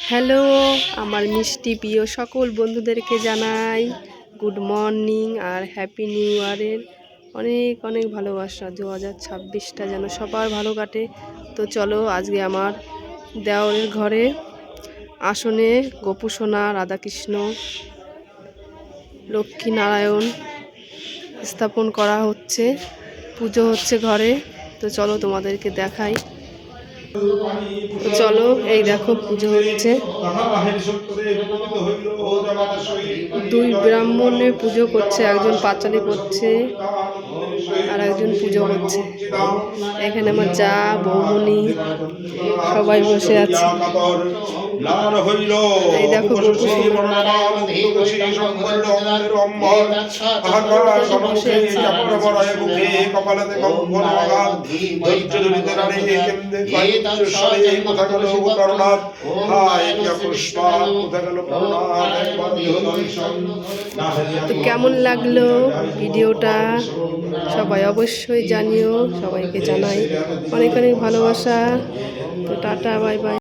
Hello, আমার মিষ্টি প্রিয় সকল বন্ধুদেরকে জানাই গুড মর্নিং আর হ্যাপি নিউ ইয়ারের অনেক অনেক ভালোবাসা। 2026টা যেন সবার ভালো কাটে। তো চলো আজকে আমার দেওরের ঘরে আসনে গোপু সোনা, রাধাকৃষ্ণ, লক্ষ্মীনারায়ণ স্থাপন করা হচ্ছে, পুজো হচ্ছে ঘরে। তো চলো তোমাদেরকে দেখাই। চলো এই দেখো পুজো হচ্ছে, দুই ব্রাহ্মণে পুজো করছে, একজন পাঁচালি করছে আর একজন পুজো করছে। এখানে আমার যা বৌমনি সবাই বসে আছে। এই দেখো গোপু সোনা তো কেমন লাগলো ভিডিওটা সবাই অবশ্যই জানিও। সবাইকে জানাই অনেক অনেক ভালোবাসা। তো টাটা, বাই বাই।